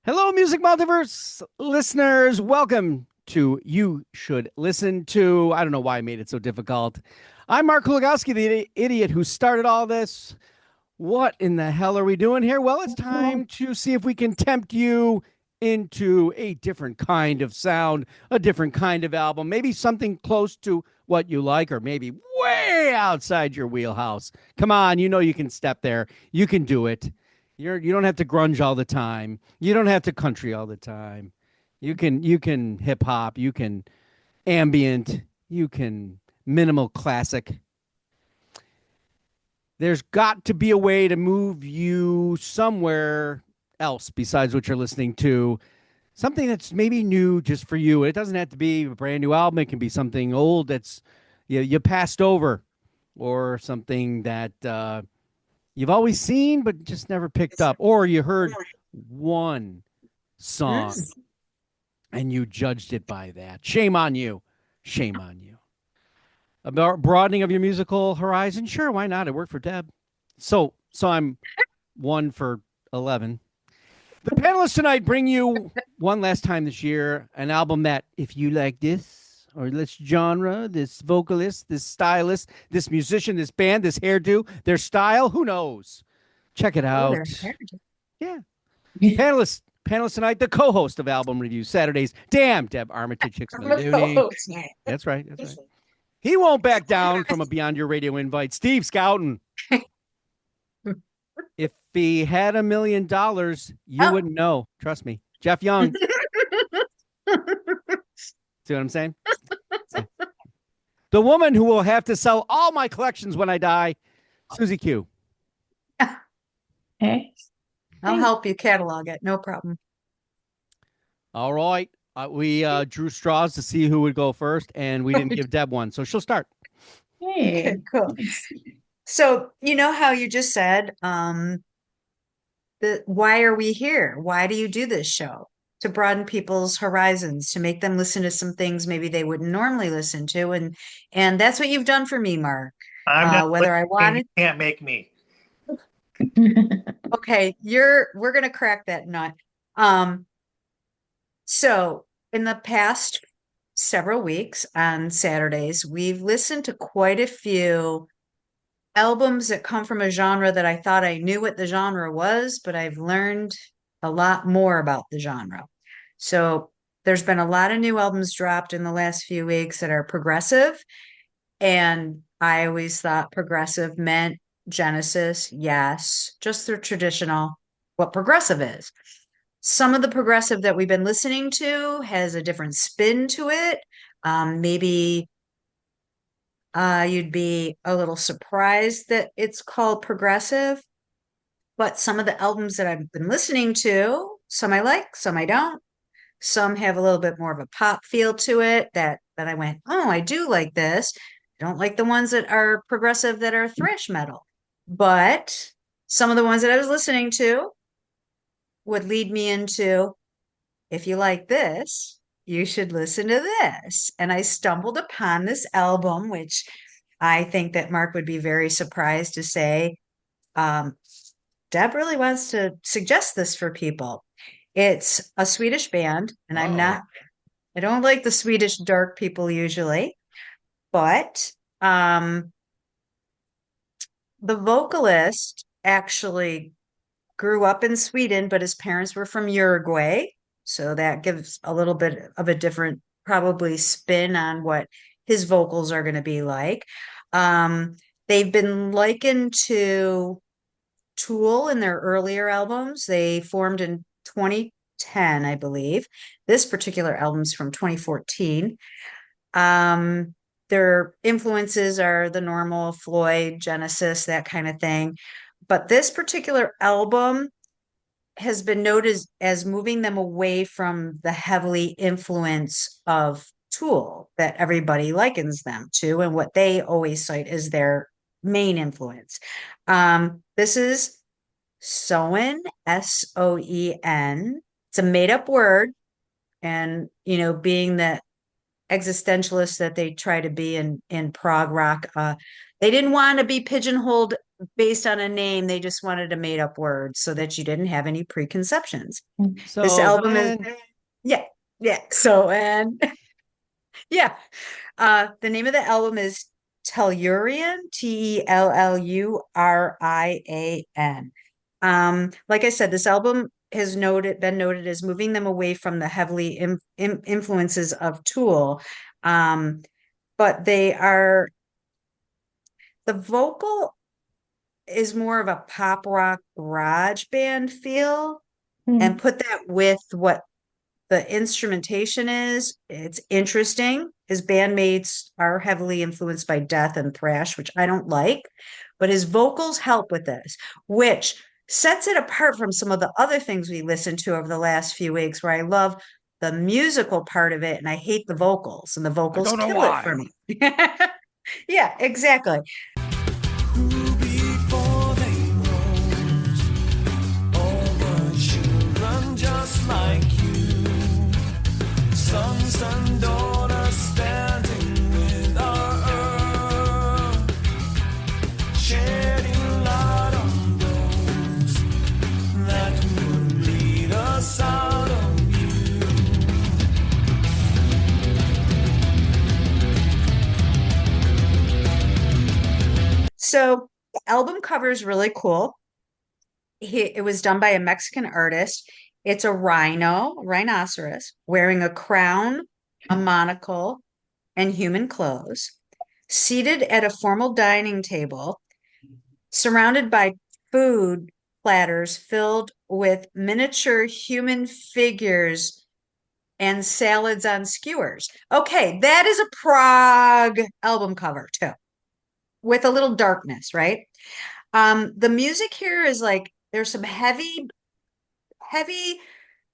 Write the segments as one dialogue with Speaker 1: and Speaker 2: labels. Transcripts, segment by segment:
Speaker 1: Hello, Music Multiverse listeners. Welcome to You Should Listen to. I don't know why I made it so difficult. I'm Mark Kulagowski, the idiot who started all this. What in the hell are we doing here? Well, it's time to see if we can tempt you into a different kind of sound, a different kind of album, maybe something close to what you like, or maybe way outside your wheelhouse. Come on, you know you can step there. You can do it. You don't have to grunge all the time. You don't have to country all the time. You can hip hop, you can ambient, you can minimal classic. There's got to be a way to move you somewhere else besides what you're listening to. Something that's maybe new just for you. It doesn't have to be a brand new album. It can be something old that's you passed over, or something that you've always seen but just never picked up, or you heard one song and you judged it by that. Shame on you. Shame on you. About broadening of your musical horizon? Sure, why not? It worked for Deb. So I'm 1 for 11. The panelists tonight bring you one last time this year an album that, if you like this or this genre, this vocalist, this stylist, this musician, this band, this hairdo, their style, who knows? Check it
Speaker 2: Oh,
Speaker 1: out.
Speaker 2: they're heritage.
Speaker 1: Yeah. Panelists tonight, the co-host of Album Review Saturdays. Damn, Deb Armitage
Speaker 2: I'm a
Speaker 1: Hicksman-Looney.
Speaker 2: co-host.
Speaker 1: That's right. That's right. He won't back down from a Beyond Your Radio invite. Steve Scouten. If he had $1 million, you
Speaker 2: Oh.
Speaker 1: wouldn't know. Trust me. Jeff Young. See what I'm saying? The woman who will have to sell all my collections when I die, Susie Q.
Speaker 3: Hey.
Speaker 2: I'll help you catalog it. No problem.
Speaker 1: All right. We drew straws to see who would go first, and we didn't give Deb one, so she'll start.
Speaker 3: Hey.
Speaker 2: Okay, cool. So, you know how you just said, why are we here? Why do you do this show? To broaden people's horizons, to make them listen to some things maybe they wouldn't normally listen to. And that's what you've done for me, Mark.
Speaker 4: I'm not
Speaker 2: Whether I
Speaker 4: listening. You
Speaker 2: wanted,
Speaker 4: can't make me.
Speaker 2: okay, we're gonna crack that nut. Um, so in the past several weeks on Saturdays, we've listened to quite a few albums that come from a genre that I thought I knew what the genre was, but I've learned a lot more about the genre. So there's been a lot of new albums dropped in the last few weeks that are progressive. And I always thought progressive meant Genesis, yes, just the traditional, what progressive is. Some of the progressive that we've been listening to has a different spin to it. Maybe you'd be a little surprised that it's called progressive, but some of the albums that I've been listening to, some I like, some I don't. Some have a little bit more of a pop feel to it that I went, oh, I do like this. I don't like the ones that are progressive that are thrash metal. But some of the ones that I was listening to would lead me into, if you like this, you should listen to this. And I stumbled upon this album, which I think that Mark would be very surprised to say, um, Deb really wants to suggest this for people. It's a Swedish band, and
Speaker 1: Uh-oh.
Speaker 2: I don't like the Swedish dark people usually, but um, the vocalist actually grew up in Sweden, but his parents were from Uruguay. So that gives a little bit of a different, probably, spin on what his vocals are going to be like. Um, they've been likened to Tool in their earlier albums. They formed in 2010, I believe. This particular album's from 2014. Um, their influences are the normal Floyd, Genesis, that kind of thing. But this particular album has been noted as moving them away from the heavily influence of Tool that everybody likens them to and what they always cite as their main influence. This is Soen, Soen. It's a made up word. And, being the existentialists that they try to be in prog rock, they didn't want to be pigeonholed based on a name. They just wanted a made up word so that you didn't have any preconceptions. This
Speaker 1: So,
Speaker 2: album is,
Speaker 1: and
Speaker 2: yeah, yeah. So, and yeah, the name of the album is Tellurian, Tellurian. Like I said, this album has been noted as moving them away from the heavily influences of Tool. Um, but the vocal is more of a pop rock garage band feel, and put that with what the instrumentation is. It's interesting. His bandmates are heavily influenced by death and thrash, which I don't like, but his vocals help with this, which sets it apart from some of the other things we listened to over the last few weeks, where I love the musical part of it and I hate the vocals, and the
Speaker 1: I
Speaker 2: vocals
Speaker 1: don't know
Speaker 2: kill it for
Speaker 1: why.
Speaker 2: me. Yeah, exactly.
Speaker 3: Who before they rose over children just like you, sons and daughters standing with our earth, shedding light on those that would lead us out of you.
Speaker 2: So the album cover is really cool. It was done by a Mexican artist. It's a rhinoceros, wearing a crown, a monocle, and human clothes, seated at a formal dining table, surrounded by food platters filled with miniature human figures and salads on skewers. Okay, that is a prog album cover too, with a little darkness, right? The music here is like there's some heavy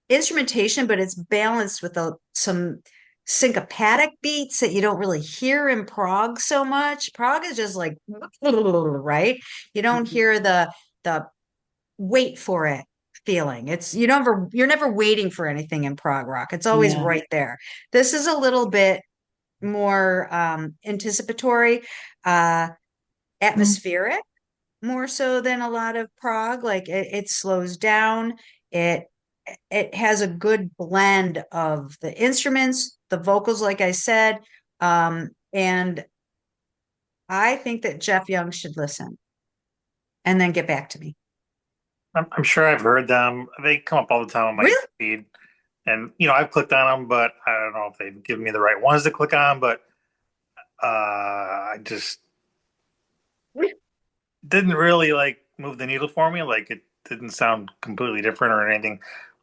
Speaker 2: instrumentation, but it's balanced with some syncopatic beats that you don't really hear in prog so much. Prog is just like right. You don't hear the wait for it feeling. You're never waiting for anything in prog rock. It's always
Speaker 4: Yeah.
Speaker 2: right there. This is a little bit more anticipatory, atmospheric, more so than a lot of prog. Like it slows down. It it has a good blend of the instruments, the vocals, like I said, and I think that Jeff Young should listen and then get back to me.
Speaker 5: I'm sure I've heard them. They come up all the time on my
Speaker 2: Really?
Speaker 5: feed, and I've clicked on them, but I don't know if they've given me the right ones to click on. But I just didn't really like move the needle for me. Like it didn't sound completely different or anything.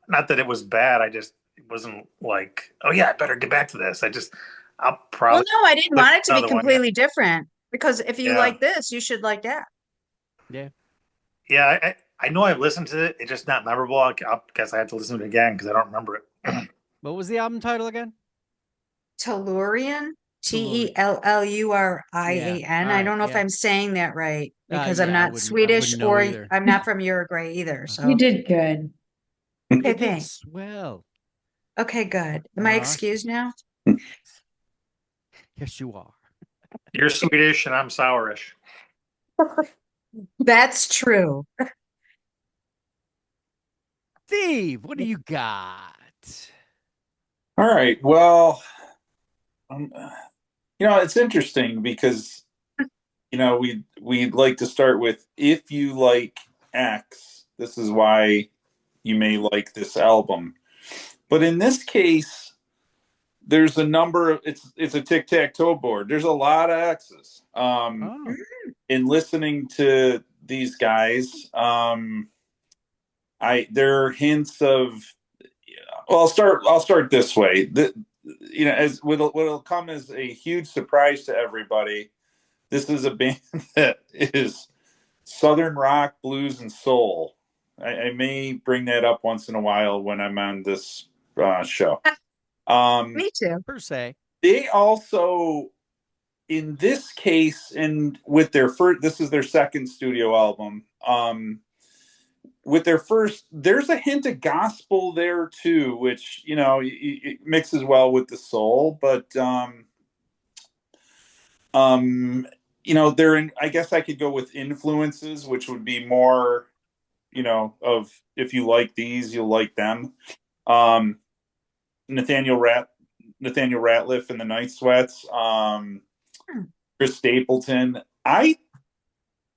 Speaker 5: Not that it was bad. It wasn't like, oh yeah, I better get back to this. I'll
Speaker 2: Well,
Speaker 5: probably
Speaker 2: no, I didn't
Speaker 5: click
Speaker 2: want it to be
Speaker 5: another one. Yeah,
Speaker 2: completely different, because if you
Speaker 5: yeah,
Speaker 2: like this, you should like that.
Speaker 1: Yeah.
Speaker 5: yeah. I know I've listened to it. It's just not memorable. I'll guess I have to listen to it again because I don't remember it.
Speaker 1: What was the album title again?
Speaker 2: Tellurian,
Speaker 1: Tellurian. Yeah.
Speaker 2: Tellurian.
Speaker 1: All
Speaker 2: I
Speaker 1: right.
Speaker 2: don't know if
Speaker 1: Yeah.
Speaker 2: I'm saying that right because I'm
Speaker 1: Yeah. I
Speaker 2: not
Speaker 1: wouldn't. I
Speaker 2: Swedish,
Speaker 1: wouldn't know
Speaker 2: or
Speaker 1: either.
Speaker 2: I'm not from Uruguay either.
Speaker 4: You
Speaker 2: So,
Speaker 4: did good.
Speaker 2: okay,
Speaker 1: You did
Speaker 2: thanks.
Speaker 1: swell.
Speaker 2: Okay, good. Am
Speaker 1: All
Speaker 2: I
Speaker 1: right.
Speaker 2: excused now?
Speaker 1: Yes, you are.
Speaker 5: You're Swedish and I'm sourish.
Speaker 2: That's true.
Speaker 1: Steve, what do you got?
Speaker 6: All right. Well, um, it's interesting because, we'd like to start with, if you like X, this is why you may like this album. But in this case, there's a number of, it's a tic-tac-toe board. There's a lot of X's.
Speaker 1: Oh.
Speaker 6: In listening to these guys, there are hints of, well, I'll start this way. As what'll come as a huge surprise to everybody, this is a band that is Southern rock, blues, and soul. I may bring that up once in a while when I'm on this show.
Speaker 2: Me too.
Speaker 1: Per se.
Speaker 6: They also, in this case, and with this is their second studio album. With their first, there's a hint of gospel there too, which it mixes well with the soul. But they're in, I guess I could go with influences, which would be more, of if you like these, you'll like them. Um, Nathaniel Rat, Nathaniel Ratliff and the Night Sweats,
Speaker 2: Hmm.
Speaker 6: Chris Stapleton.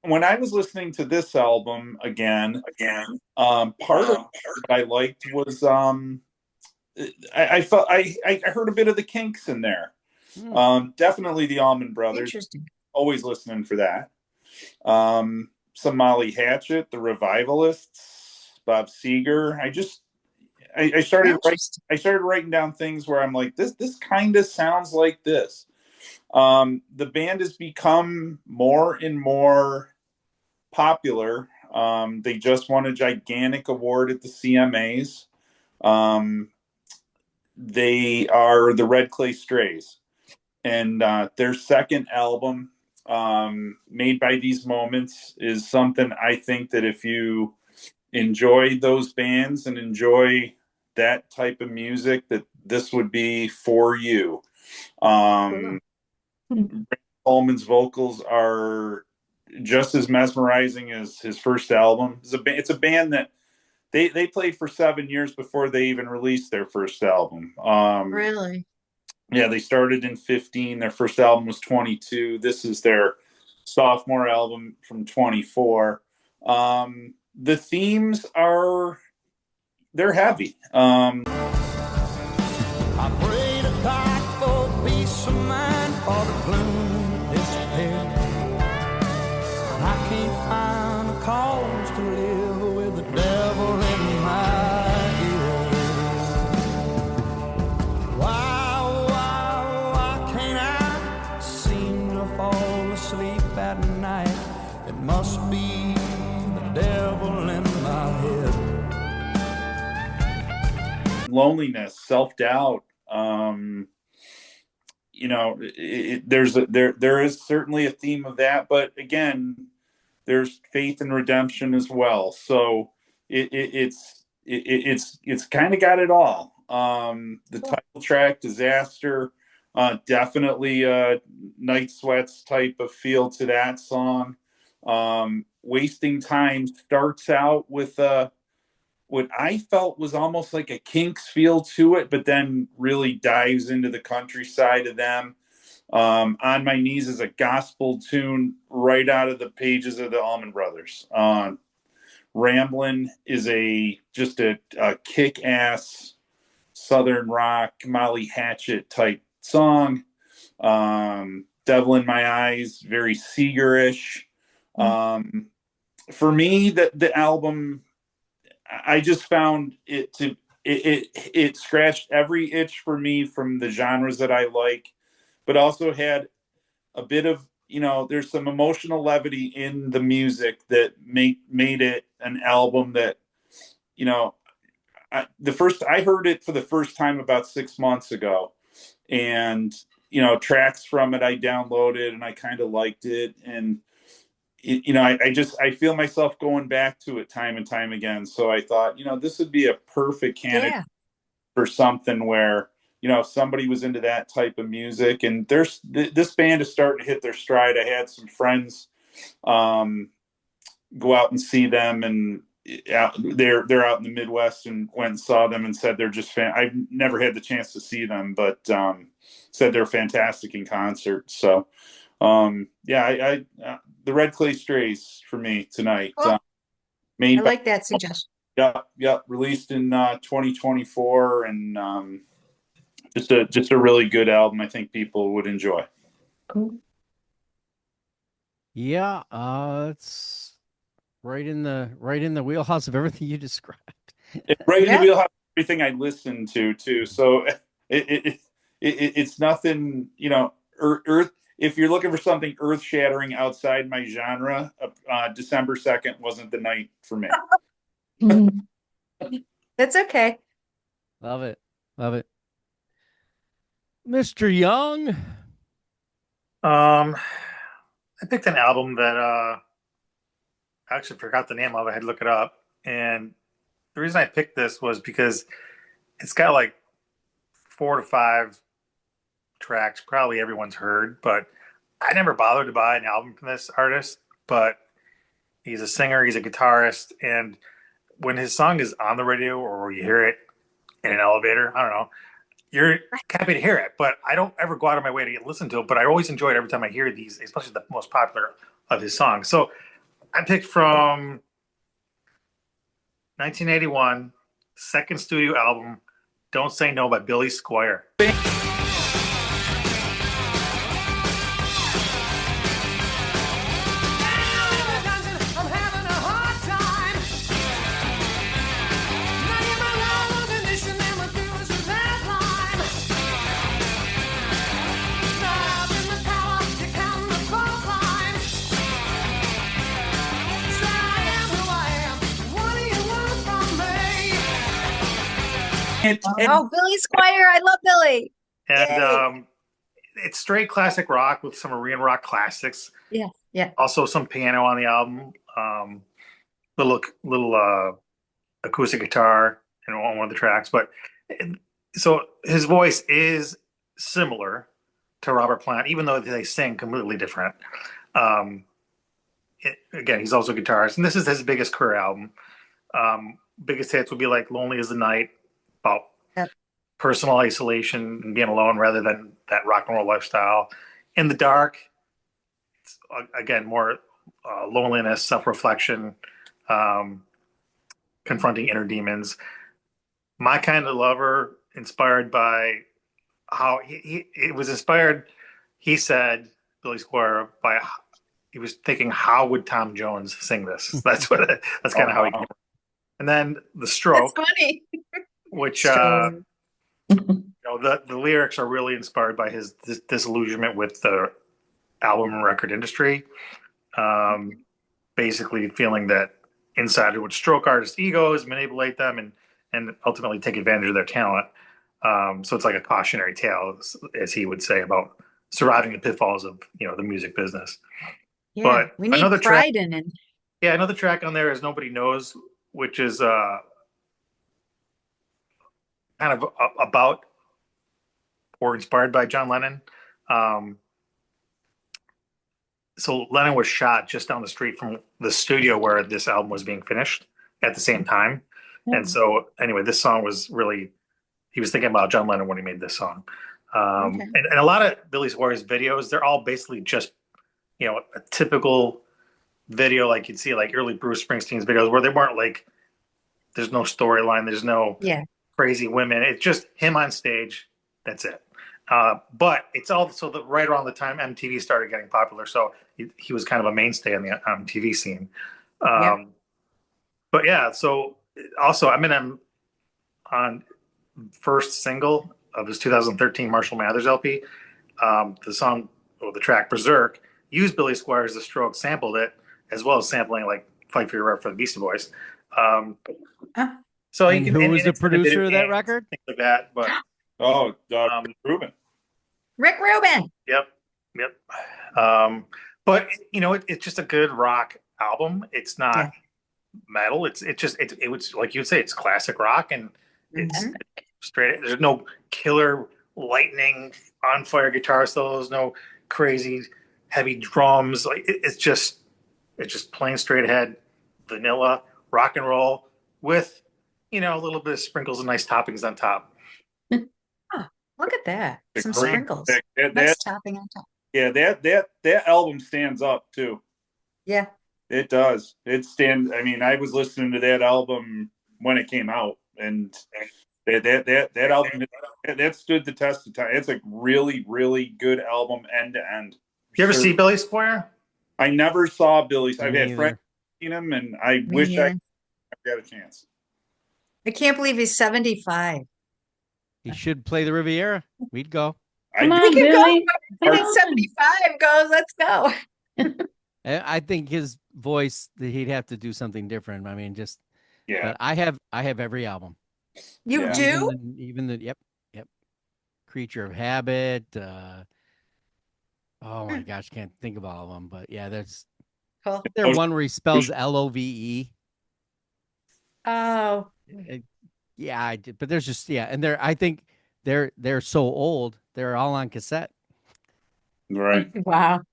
Speaker 6: When I was listening to this album again, part of what I liked was I felt I heard a bit of the Kinks in there.
Speaker 1: Hmm.
Speaker 6: Definitely the Allman Brothers.
Speaker 2: Interesting.
Speaker 6: Always listening for that. Some Molly Hatchet, the Revivalists, Bob Seger. I started
Speaker 2: Interesting.
Speaker 6: I started writing down things where I'm like, this kind of sounds like this. The band has become more and more popular. They just won a gigantic award at the CMAs. Um, they are the Red Clay Strays, and their second album, Made by These Moments, is something I think that if you enjoy those bands and enjoy that type of music, that this would be for you.
Speaker 2: Cool.
Speaker 6: Coleman's vocals are just as mesmerizing as his first album. It's a band that they played for 7 years before they even released their first album.
Speaker 2: Really?
Speaker 6: Yeah, they started in 15. Their first album was 22. This is their sophomore album from 24. The themes they're heavy.
Speaker 3: I pray to God for peace of mind, for the gloom to disappear. I can't find a cause to live with the devil in my ear. Why can't I seem to fall asleep at night? It must be the devil in my head.
Speaker 6: Loneliness, self-doubt. There is certainly a theme of that, but again, there's faith and redemption as well. So it's kind of got it all. The title track, Disaster, definitely a Night Sweats type of feel to that song. Wasting Time starts out with what I felt was almost like a Kinks feel to it, but then really dives into the countryside of them. On My Knees is a gospel tune right out of the pages of the Allman Brothers. Ramblin' is just a kick-ass Southern rock, Molly Hatchet type song. Devil in My Eyes, very Seeger-ish. For me, the album, I just found it scratched every itch for me from the genres that I like, but also had a bit of, there's some emotional levity in the music that made it an album that, I heard it for the first time about 6 months ago, and tracks from it I downloaded and I kind of liked it, and I feel myself going back to it time and time again. So I thought, this would be a perfect candidate for something where, if somebody was into that type of music. And this band is starting to hit their stride. I had some friends go out and see them, and they're out in the Midwest, and went and saw them and said they're just I've never had the chance to see them, but said they're fantastic in concert. So I the Red Clay Strays for me tonight.
Speaker 2: Cool. I
Speaker 6: Made by,
Speaker 2: like that suggestion.
Speaker 6: yep, released in 2024, and just a really good album. I think people would enjoy.
Speaker 2: Cool.
Speaker 1: Yeah, it's right in the wheelhouse of everything you described.
Speaker 6: It's right in the wheelhouse of everything I listen to too. So it's nothing, earth. If you're looking for something earth shattering outside my genre, December 2nd wasn't the night for me.
Speaker 2: That's okay.
Speaker 1: Love it. Mr. Young.
Speaker 5: I picked an album that I actually forgot the name of. I had to look it up, and the reason I picked this was because it's got like 4 to 5 tracks. Probably everyone's heard, but I never bothered to buy an album from this artist, but he's a singer, he's a guitarist, and when his song is on the radio or you hear it in an elevator, I don't know, you're happy to hear it. But I don't ever go out of my way to listen to it. But I always enjoy it every time I hear these, especially the most popular of his songs. So I picked from 1981, second studio album, "Don't Say No" by Billy Squier.
Speaker 2: Oh, Billy Squier. I love Billy.
Speaker 5: And it's straight classic rock with some Korean rock classics.
Speaker 2: Yeah, yeah.
Speaker 5: Also some piano on the album. Little acoustic guitar on one of the tracks. But so his voice is similar to Robert Plant, even though they sing completely different. Again, he's also a guitarist, and this is his biggest career album. Biggest hits would be like "Lonely as the Night," about personal isolation and being alone rather than that rock and roll lifestyle. "In the Dark," it's, again, more loneliness, self-reflection, confronting inner demons. "My Kind of Lover," inspired by how it was inspired, he said, Billy Squier, by he was thinking, how would Tom Jones sing this? That's kind of how he came. And then "The Stroke,"
Speaker 2: That's funny.
Speaker 5: which the lyrics are really inspired by his disillusionment with the album and record industry. Basically feeling that insider would stroke artists' egos, manipulate them, and ultimately take advantage of their talent. So it's like a cautionary tale, as he would say, about surviving the pitfalls of the music business.
Speaker 2: Yeah,
Speaker 5: but
Speaker 2: we need
Speaker 5: another
Speaker 2: pride
Speaker 5: track,
Speaker 2: in it.
Speaker 5: yeah, another track on there is "Nobody Knows," which is kind of about or inspired by John Lennon. So Lennon was shot just down the street from the studio where this album was being finished at the same time. And so anyway, this song was really, he was thinking about John Lennon when he made this song. And a lot of Billy Squier's videos, they're all basically just, a typical video like you'd see like early Bruce Springsteen's videos, where they weren't like, there's no storyline, there's no crazy women. It's just him on stage. That's it. But it's also right around the time MTV started getting popular, so he was kind of a mainstay on the MTV scene. But yeah, so also Eminem on first single of his 2013 Marshall Mathers LP, the song or the track "Berserk" used Billy Squier's "The Stroke," sampled it, as well as sampling like "Fight for Your Right" for the Beastie Boys. So
Speaker 1: and who was the producer of that record?
Speaker 5: Things like that, but
Speaker 6: Rubin.
Speaker 2: Rick Rubin.
Speaker 5: Yep. But it's just a good rock album. It's not metal. It was like you'd say, it's classic rock, and it's straight. There's no killer lightning on fire guitar solos, no crazy heavy drums. Like it's just plain straight ahead vanilla rock and roll with a little bit of sprinkles and nice toppings on top.
Speaker 2: Look at that. Some sprinkles.
Speaker 6: Nice
Speaker 2: topping on top.
Speaker 6: Yeah, that album stands up too.
Speaker 2: Yeah.
Speaker 6: It does. I mean, I was listening to that album when it came out, and that album that stood the test of time. It's a really, really good album end to end.
Speaker 5: You ever see Billy Squier?
Speaker 6: I never saw Billy. I've had friends seen him, and I wish I got a chance.
Speaker 2: I can't believe he's 75.
Speaker 1: He should play the Riviera. We'd go.
Speaker 2: Come on, Billy. I think 75 goes. Let's go.
Speaker 1: I think his voice, he'd have to do something different. I mean, but I have every album.
Speaker 2: You do?
Speaker 1: Even the yep. Creature of Habit. Oh my gosh, can't think of all of them. But yeah, there's
Speaker 2: cool.
Speaker 1: There's one where he spells LOVE.
Speaker 2: Oh.
Speaker 1: Yeah, I did. But there's just and I think they're so old. They're all on cassette.
Speaker 6: Right.
Speaker 2: Wow.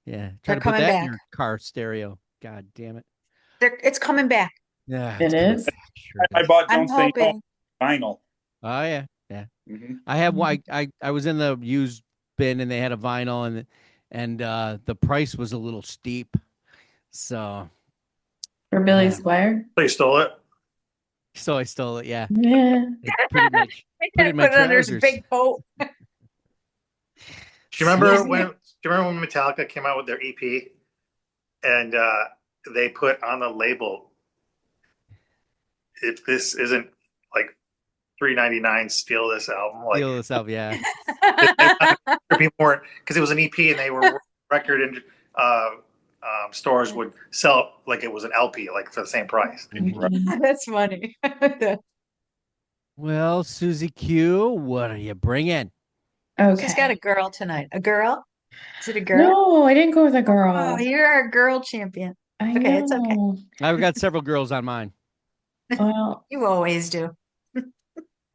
Speaker 1: Yeah. Try
Speaker 2: They're
Speaker 1: to put
Speaker 2: coming
Speaker 1: that in
Speaker 2: back.
Speaker 1: your car stereo. God damn it.
Speaker 2: It's coming back.
Speaker 1: Yeah.
Speaker 4: It
Speaker 1: it's coming
Speaker 4: is?
Speaker 1: back. Sure it
Speaker 6: I
Speaker 1: is.
Speaker 6: bought
Speaker 2: I'm
Speaker 6: Don't Say No
Speaker 2: hoping.
Speaker 6: vinyl.
Speaker 1: Oh yeah. Yeah.
Speaker 6: Mm-hmm.
Speaker 1: I have I was in the used bin and they had a vinyl and the price was a little steep. So
Speaker 4: For Billy
Speaker 1: yeah.
Speaker 4: Squire?
Speaker 5: They stole it.
Speaker 1: So I stole it, yeah.
Speaker 4: Yeah.
Speaker 1: I put it in my
Speaker 2: I
Speaker 1: put it
Speaker 2: gotta
Speaker 1: in my
Speaker 2: put it under his
Speaker 1: trousers.
Speaker 2: big coat.
Speaker 5: Do you remember
Speaker 1: Susie-
Speaker 5: when? Do you remember when Metallica came out with their EP, and they put on the label, "If this isn't like $3.99, steal this album." Like
Speaker 1: Steal this out, yeah.
Speaker 5: people weren't, because it was an EP, and they were record and stores would sell like it was an LP, like for the same price.
Speaker 2: That's funny.
Speaker 1: Well, Susie Q, what are you bringing?
Speaker 4: Okay.
Speaker 2: She's got a girl tonight. A girl? Is it a girl?
Speaker 4: No, I didn't go with a girl.
Speaker 2: Oh, you're a girl champion.
Speaker 4: I
Speaker 2: okay, it's okay.
Speaker 4: know.
Speaker 1: I've got several girls on mine.
Speaker 4: Well,
Speaker 2: You always do.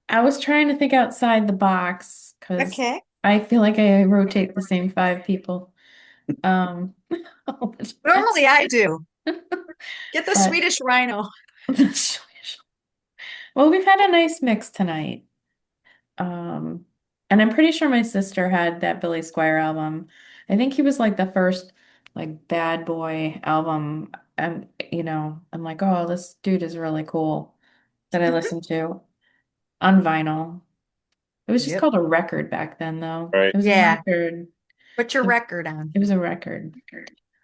Speaker 4: I was trying to think outside the box because
Speaker 2: Okay.
Speaker 4: I feel like I rotate the same 5 people. All the time.
Speaker 2: Normally I do. Get the
Speaker 4: But-
Speaker 2: Swedish rhino.
Speaker 4: Well, we've had a nice mix tonight. And I'm pretty sure my sister had that Billy Squire album. I think he was like the first like bad boy album. And I'm like, oh, this dude is really cool that I listened to on vinyl. It was just
Speaker 2: Yep.
Speaker 4: called a record back then, though.
Speaker 6: Right.
Speaker 4: It was
Speaker 2: Yeah.
Speaker 4: a record.
Speaker 2: Put your record on.
Speaker 4: It was a record.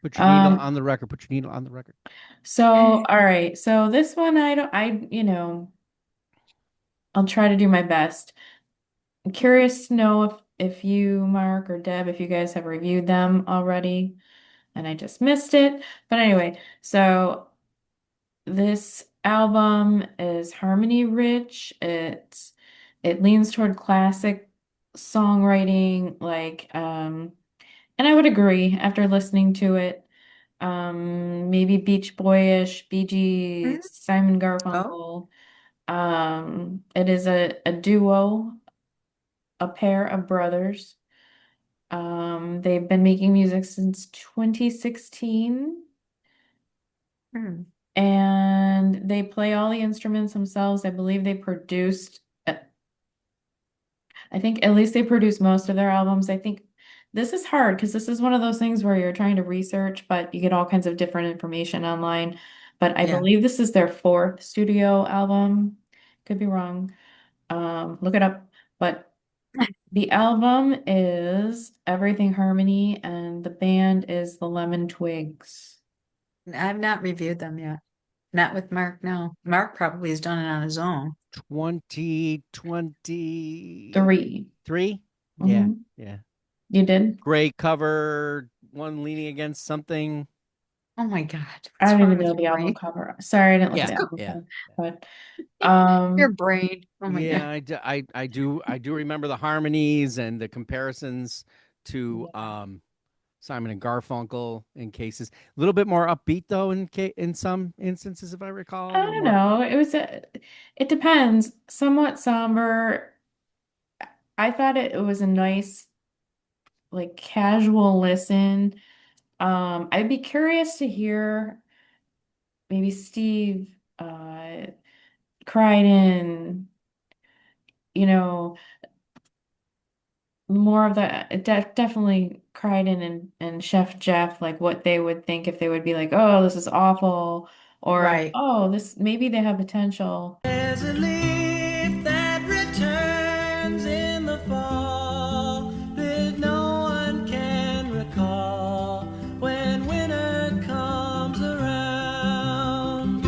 Speaker 1: Put your needle
Speaker 4: Um,
Speaker 1: on the record. Put your needle on the record.
Speaker 4: So, all right. So this one, I'll try to do my best. I'm curious to know if you, Mark or Deb, if you guys have reviewed them already, and I just missed it. But anyway, so this album is harmony rich. It leans toward classic songwriting, and I would agree after listening to it. Maybe Beach Boyish, Bee Gees, Simon Garfunkel. It is a duo, a pair of brothers. They've been making music since 2016,
Speaker 2: Hmm.
Speaker 4: and they play all the instruments themselves. I believe they produced, I think at least they produced most of their albums. I think this is hard because this is one of those things where you're trying to research, but you get all kinds of different information online. But I
Speaker 2: Yeah.
Speaker 4: believe this is their 4th studio album. Could be wrong. Look it up. But the album is Everything Harmony, and the band is the Lemon Twigs.
Speaker 2: I've not reviewed them yet. Not with Mark, no. Mark probably has done it on his own.
Speaker 1: 2023.
Speaker 4: 3.
Speaker 1: Yeah,
Speaker 4: Mhm.
Speaker 1: yeah.
Speaker 4: You did?
Speaker 1: Gray cover, one leaning against something.
Speaker 2: Oh my God.
Speaker 4: I
Speaker 2: What's
Speaker 4: don't
Speaker 2: wrong
Speaker 4: even
Speaker 2: with
Speaker 4: know
Speaker 2: your
Speaker 4: the album
Speaker 2: brain?
Speaker 4: cover. Sorry, I didn't look
Speaker 1: Yeah,
Speaker 4: at the album
Speaker 1: yeah.
Speaker 4: cover. But
Speaker 2: Your brain. Oh my
Speaker 1: Yeah,
Speaker 2: God.
Speaker 1: I do remember the harmonies and the comparisons to
Speaker 4: Yeah.
Speaker 1: Simon and Garfunkel in cases. A little bit more upbeat though in some instances, if I recall.
Speaker 4: I don't know. It depends. Somewhat somber. I thought it was a nice, like casual listen. I'd be curious to hear maybe Steve, Crichton, you know, more of the definitely Crichton and Chef Jeff, like what they would think if they would be like, oh, this is awful, or
Speaker 2: Right.
Speaker 4: oh, this maybe they have potential.
Speaker 3: There's a leaf that returns in the fall that no one can recall when winter comes around.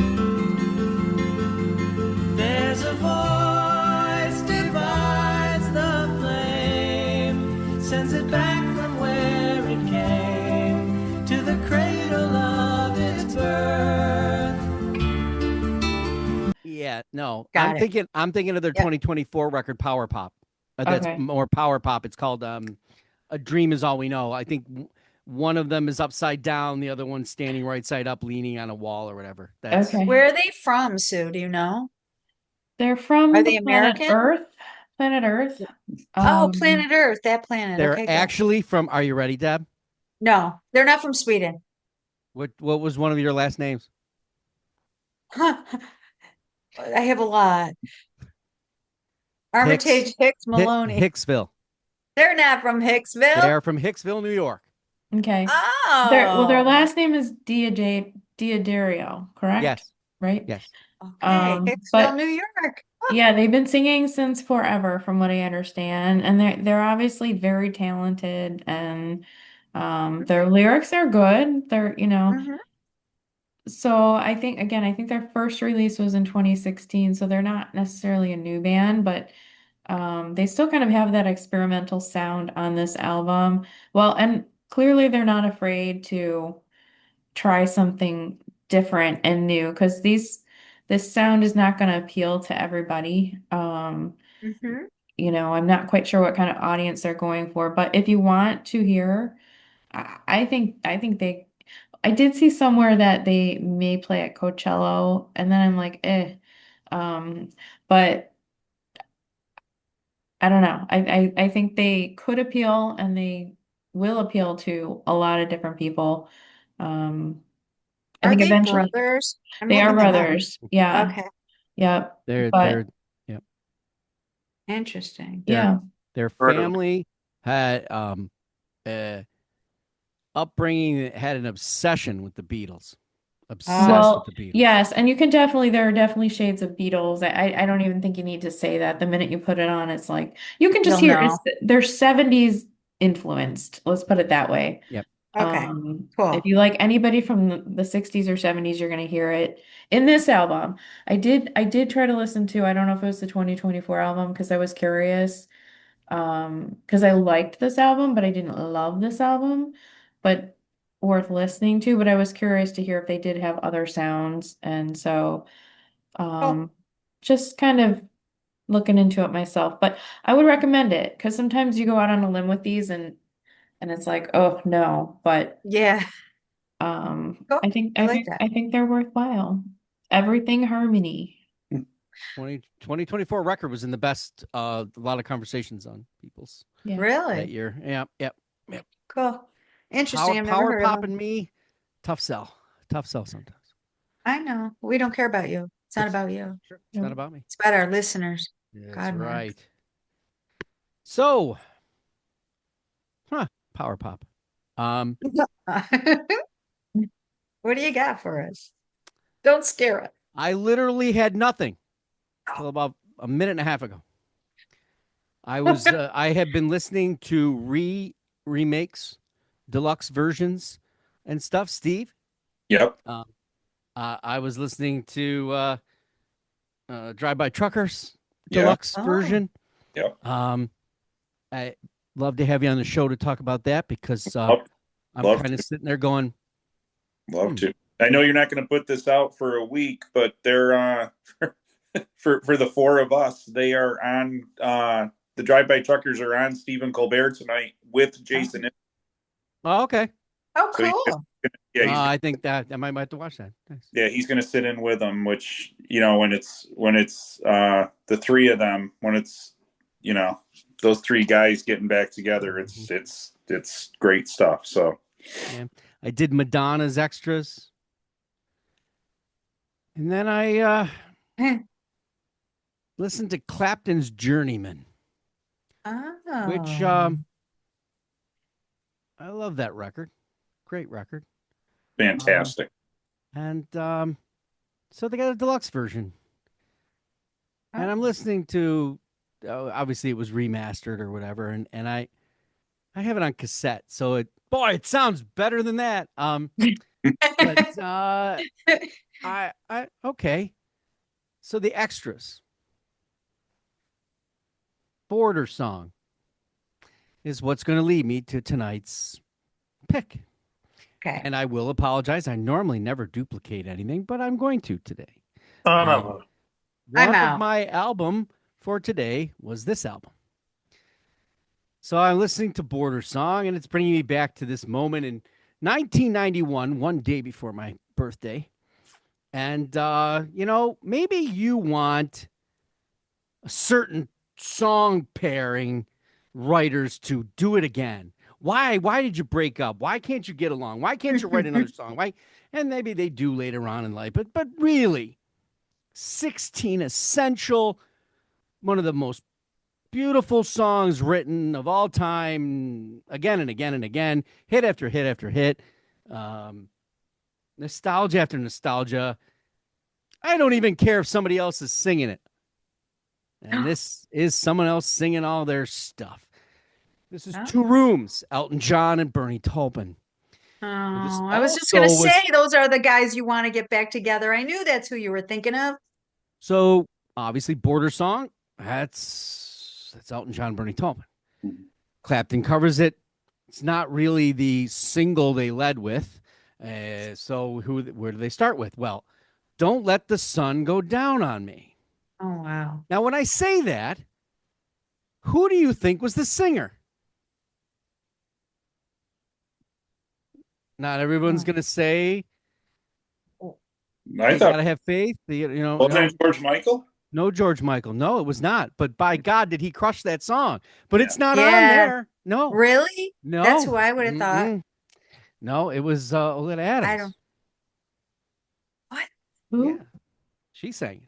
Speaker 3: There's a voice divides the flame, sends it back from where it came to the cradle of its birth.
Speaker 1: Yeah, no.
Speaker 2: Got
Speaker 1: I'm
Speaker 2: it.
Speaker 1: thinking of their
Speaker 2: Yep.
Speaker 1: 2024 record Power Pop. That's
Speaker 4: Okay.
Speaker 1: more Power Pop. It's called A Dream Is All We Know. I think one of them is upside down, the other one's standing right side up, leaning on a wall or whatever. That's
Speaker 4: Okay.
Speaker 2: Where are they from, Sue? Do you know?
Speaker 4: They're from
Speaker 2: Are
Speaker 4: the
Speaker 2: they
Speaker 4: planet
Speaker 2: American?
Speaker 4: Earth. Planet Earth.
Speaker 2: Oh,
Speaker 4: Um,
Speaker 2: Planet Earth, that planet.
Speaker 1: they're
Speaker 2: Okay, good.
Speaker 1: actually from. Are you ready, Deb?
Speaker 2: No, they're not from Sweden.
Speaker 1: What was one of your last names?
Speaker 2: I have a lot. Armitage Hicks Maloney.
Speaker 1: Hicksville.
Speaker 2: They're not from
Speaker 1: They
Speaker 2: Hicksville.
Speaker 1: are from Hicksville, New York.
Speaker 4: Okay. Their
Speaker 2: Oh,
Speaker 4: last name is Diodario, correct?
Speaker 1: Yes.
Speaker 4: Right?
Speaker 1: Yes.
Speaker 2: okay. Hicksville,
Speaker 4: But
Speaker 2: New York.
Speaker 4: yeah, they've been singing since forever, from what I understand, and they're obviously very talented, and their lyrics are good. They're,
Speaker 2: Mhm.
Speaker 4: so I think again, I think their first release was in 2016, so they're not necessarily a new band, but they still kind of have that experimental sound on this album. Well, and clearly they're not afraid to try something different and new because this sound is not going to appeal to everybody.
Speaker 2: Mhm.
Speaker 4: I'm not quite sure what kind of audience they're going for, but if you want to hear, I did see somewhere that they may play at Coachella, and then I'm like, eh. Um, but I don't know. I think they could appeal and they will appeal to a lot of different people. I
Speaker 2: Are
Speaker 4: think
Speaker 2: they
Speaker 4: eventually
Speaker 2: brothers? I'm
Speaker 4: they are
Speaker 2: looking them up.
Speaker 4: brothers. Yeah.
Speaker 2: Okay.
Speaker 4: Yep.
Speaker 1: They're
Speaker 4: But
Speaker 1: yeah.
Speaker 2: Interesting.
Speaker 1: Their
Speaker 4: yeah.
Speaker 1: their
Speaker 5: Heard of
Speaker 1: family had upbringing that had an obsession with the Beatles. Obsessed with
Speaker 4: Well,
Speaker 1: the Beatles.
Speaker 4: yes, and there are definitely shades of Beatles. I don't even think you need to say that. The minute you put it on, it's like you can just
Speaker 2: You'll
Speaker 4: hear
Speaker 2: know.
Speaker 4: they're 70s influenced. Let's put it that way.
Speaker 1: Yep.
Speaker 2: Okay.
Speaker 4: If
Speaker 2: Cool.
Speaker 4: you like anybody from the 60s or 70s, you're gonna hear it in this album. I did try to listen to, I don't know if it was the 2024 album because I was curious. Because I liked this album, but I didn't love this album, but worth listening to. But I was curious to hear if they did have other sounds, and so
Speaker 2: Cool.
Speaker 4: just kind of looking into it myself. But I would recommend it because sometimes you go out on a limb with these, and it's like, oh no, but
Speaker 2: Yeah. Cool.
Speaker 4: I think
Speaker 2: I
Speaker 4: I
Speaker 2: like
Speaker 4: think
Speaker 2: that.
Speaker 4: I think they're worthwhile. Everything Harmony.
Speaker 1: 2024 record was in the best. A lot of conversations on People's
Speaker 4: Yeah.
Speaker 1: that
Speaker 2: Really?
Speaker 1: year. Yep.
Speaker 2: Cool. Interesting. I've never
Speaker 1: Power
Speaker 2: heard of
Speaker 1: Pop
Speaker 2: them.
Speaker 1: and Me, tough sell sometimes.
Speaker 2: I know. We don't care about you. It's not about you.
Speaker 1: Sure. It's not
Speaker 4: Nope.
Speaker 1: about me.
Speaker 2: It's about our listeners.
Speaker 1: That's
Speaker 2: God, Mark.
Speaker 1: right. So, Power Pop.
Speaker 2: What do you got for us? Don't scare us.
Speaker 1: I literally had nothing till about a minute and a half ago. I had been listening to remakes, deluxe versions, and stuff. Steve,
Speaker 6: Yep.
Speaker 1: I was listening to Drive By Truckers
Speaker 6: Yeah.
Speaker 1: deluxe
Speaker 2: Oh.
Speaker 1: version.
Speaker 6: Yep.
Speaker 1: I love to have you on the show to talk about that because
Speaker 6: Love
Speaker 1: I'm
Speaker 6: love
Speaker 1: kind of
Speaker 6: to.
Speaker 1: sitting there going,
Speaker 6: Love to. I know you're not going to put this out for a week, but they're for the four of us, they are on the Drive By Truckers are on Stephen Colbert tonight with Jason.
Speaker 1: oh, okay.
Speaker 2: Oh,
Speaker 6: So
Speaker 2: cool.
Speaker 1: I think that I might have to watch that. Nice.
Speaker 6: yeah, he's going to sit in with them. Which when it's the three of them, when it's those three guys getting back together, it's great stuff. So
Speaker 1: Yeah, I did Madonna's extras, and then I listened to Clapton's Journeyman, which
Speaker 2: Oh.
Speaker 1: I love that record. Great record.
Speaker 6: fantastic.
Speaker 1: And so they got a deluxe version. And I'm listening to obviously it was remastered or whatever, and I have it on cassette. So it sounds better than that. But I okay. So the extras. Border Song is what's going to lead me to tonight's pick.
Speaker 2: Okay.
Speaker 1: And I will apologize. I normally never duplicate anything, but I'm going to today.
Speaker 5: Son of a.
Speaker 2: I'm
Speaker 1: One
Speaker 2: out.
Speaker 1: of my album for today was this album. So I'm listening to Border Song, and it's bringing me back to this moment in 1991, one day before my birthday. And, maybe you want a certain song pairing writers to do it again. Why did you break up? Why can't you get along? Why can't you write another song? Why? And maybe they do later on in life, but really, 16 essential, one of the most beautiful songs written of all time, again and again and again, hit after hit after hit, nostalgia after nostalgia. I don't even care if somebody else is singing it. And this is someone else singing all their stuff. This is Two Rooms, Elton John and Bernie Taupin.
Speaker 2: Oh, I was just going to say, those are the guys you want to get back together. I knew that's who you were thinking of.
Speaker 1: So obviously, Border Song, that's Elton John, Bernie Taupin. Clapton covers it. It's not really the single they led with. So where do they start with? Well, Don't Let the Sun Go Down on Me.
Speaker 2: Oh, wow.
Speaker 1: Now, when I say that, who do you think was the singer? Not everyone's going to say,
Speaker 6: I
Speaker 1: you
Speaker 6: thought
Speaker 1: gotta have faith.
Speaker 6: wasn't it George Michael?
Speaker 1: No, George Michael. No, it was not. But by God, did he crush that song? But it's not on
Speaker 2: Yeah.
Speaker 1: there. No.
Speaker 2: Really?
Speaker 1: No.
Speaker 2: That's who I would have thought.
Speaker 1: No, it was Olivia Adams.
Speaker 2: I don't. What?
Speaker 4: Who?
Speaker 1: Yeah. She sang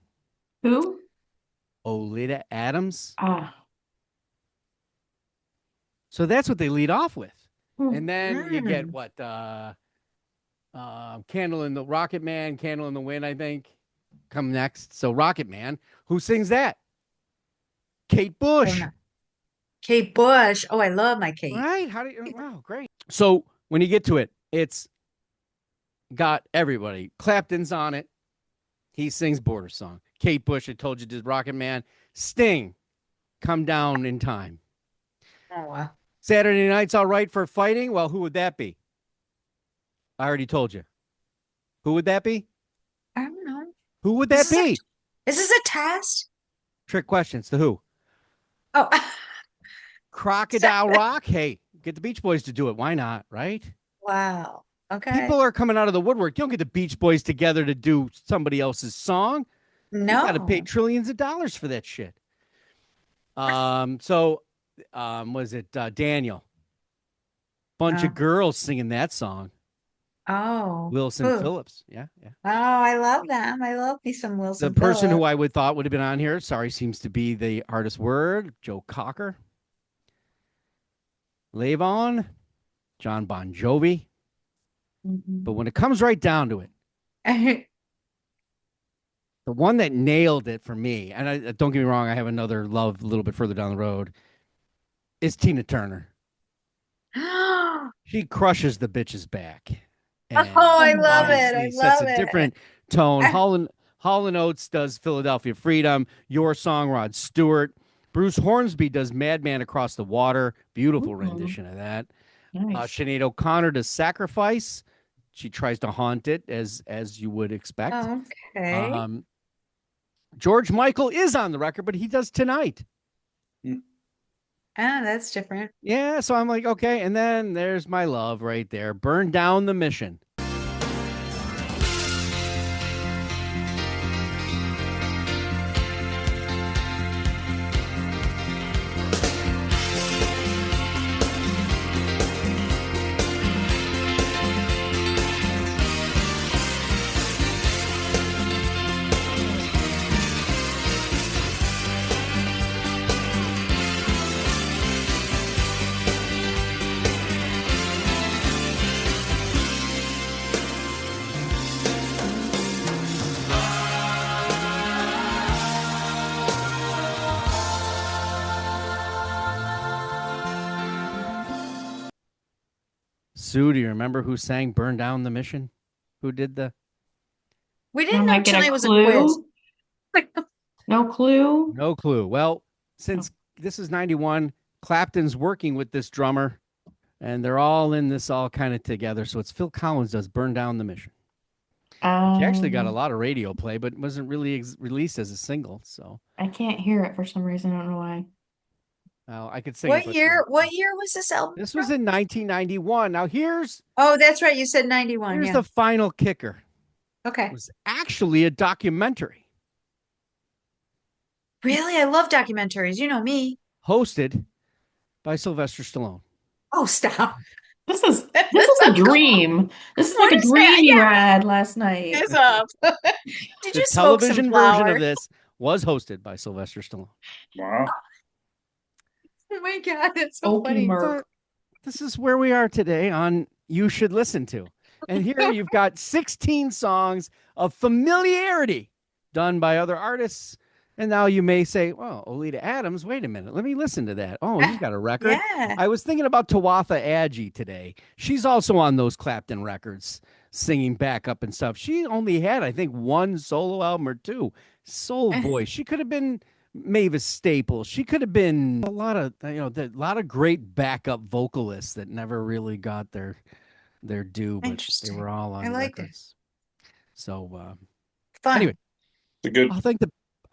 Speaker 1: it.
Speaker 4: Who?
Speaker 1: Olivia Adams.
Speaker 4: Ah.
Speaker 1: So that's what they lead off with.
Speaker 4: Hmm.
Speaker 1: And then you get what? Candle in the Rocket Man, Candle in the Wind, I think, come next. So Rocket Man, who sings that? Kate Bush.
Speaker 2: Oh, no. Kate Bush. Oh, I love my Kate.
Speaker 1: Right? Wow, great. So when you get to it, it's got everybody. Clapton's on it. He sings Border Song. Kate Bush, I told you, did Rocket Man. Sting, Come Down in Time.
Speaker 2: Oh, wow.
Speaker 1: Saturday Night's All Right for Fighting. Well, who would that be? I already told you. Who would that be?
Speaker 2: I don't know.
Speaker 1: Who would that be?
Speaker 2: Is this a test?
Speaker 1: Trick questions. To who?
Speaker 2: Oh.
Speaker 1: Crocodile Rock? Hey, get the Beach Boys to do it. Why not, right?
Speaker 2: Wow. Okay.
Speaker 1: People are coming out of the woodwork. You don't get the Beach Boys together to do somebody else's song.
Speaker 2: No.
Speaker 1: You got to pay trillions of dollars for that shit. Was it Daniel? Bunch of girls singing that song.
Speaker 2: Oh.
Speaker 1: Wilson Phillips. Yeah.
Speaker 2: Oh, I love them. I love me some Wilson
Speaker 1: The person
Speaker 2: Phillips.
Speaker 1: who I would thought would have been on here, sorry, seems to be the hardest word, Joe Cocker. Levon, John Bon Jovi. But when it comes right down to it, the one that nailed it for me, and don't get me wrong, I have another love a little bit further down the road, is Tina Turner. She crushes the bitch's back. And
Speaker 2: I love it. I
Speaker 1: sets
Speaker 2: love
Speaker 1: a
Speaker 2: it.
Speaker 1: different tone. Hall & Oates does Philadelphia Freedom. Your Song, Rod Stewart. Bruce Hornsby does Madman Across the Water. Beautiful rendition of that.
Speaker 4: Nice.
Speaker 1: Sinead O'Connor does Sacrifice. She tries to haunt it, as you would expect.
Speaker 2: Okay.
Speaker 1: George Michael is on the record, but he does Tonight.
Speaker 2: That's different.
Speaker 1: Yeah, so I'm like, okay. And then there's my love right there. Burn Down the Mission. Sue, do you remember who sang Burn Down the Mission? Who did the...
Speaker 2: We didn't know tonight was a quiz.
Speaker 4: No clue?
Speaker 1: No clue. Well, since this is 91, Clapton's working with this drummer, and they're all in this all kind of together. So it's Phil Collins does Burn Down the Mission. She actually got a lot of radio play, but wasn't really released as a single. So
Speaker 4: I can't hear it for some reason. I don't know why.
Speaker 1: well, I could sing
Speaker 2: What
Speaker 1: it, but-
Speaker 2: year? What year was this album?
Speaker 1: This was in 1991. Now here's
Speaker 2: Oh, that's right. You said 91.
Speaker 1: here's
Speaker 2: Yeah.
Speaker 1: the final kicker.
Speaker 2: Okay.
Speaker 1: It was actually a documentary
Speaker 2: Really? I love documentaries. You know me.
Speaker 1: hosted by Sylvester Stallone.
Speaker 2: Oh, stop.
Speaker 4: This is a dream. This is like
Speaker 2: What
Speaker 4: a
Speaker 2: is that?
Speaker 4: dream you
Speaker 2: Yeah,
Speaker 4: had last night.
Speaker 2: it's up. Did
Speaker 1: The
Speaker 2: you smoke some
Speaker 1: television version of
Speaker 2: flour?
Speaker 1: this was hosted by Sylvester Stallone.
Speaker 6: Wow.
Speaker 2: Oh my God, it's so
Speaker 4: Okie
Speaker 2: funny.
Speaker 4: Merc.
Speaker 1: This is where we are today on You Should Listen To. And here you've got 16 songs of familiarity done by other artists. And now you may say, well, Olita Adams, wait a minute. Let me listen to that. Oh, he's got a record.
Speaker 2: Yeah.
Speaker 1: I was thinking about Tawatha Agee today. She's also on those Clapton records, singing backup and stuff. She only had, I think, one solo album or two. Soul voice. She could have been Mavis Staples. She could have been a lot of, a lot of great backup vocalists that never really got their due, but they
Speaker 2: Interesting.
Speaker 1: were all on
Speaker 2: I like
Speaker 1: records. So
Speaker 2: Fun.
Speaker 1: anyway,
Speaker 6: It's a good.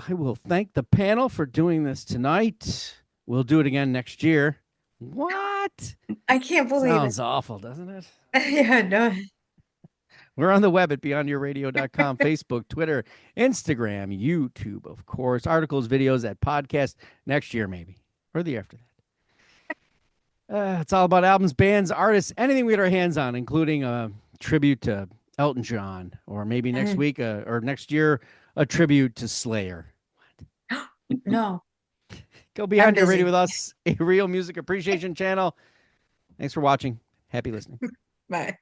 Speaker 1: I will thank the panel for doing this tonight. We'll do it again next year. What?
Speaker 2: I can't believe
Speaker 1: Sounds awful, doesn't it?
Speaker 2: it. Yeah, no.
Speaker 1: We're on the web at beyondyourradio.com, Facebook, Twitter, Instagram, YouTube, of course, articles, videos, at podcast next year, maybe, or the year after that. It's all about albums, bands, artists, anything we get our hands on, including a tribute to Elton John, or maybe next week or next year, a tribute to Slayer.
Speaker 2: No.
Speaker 1: Go Beyond Your
Speaker 2: busy.
Speaker 1: Radio with us, a real music appreciation channel. Thanks for watching. Happy listening.
Speaker 2: Bye.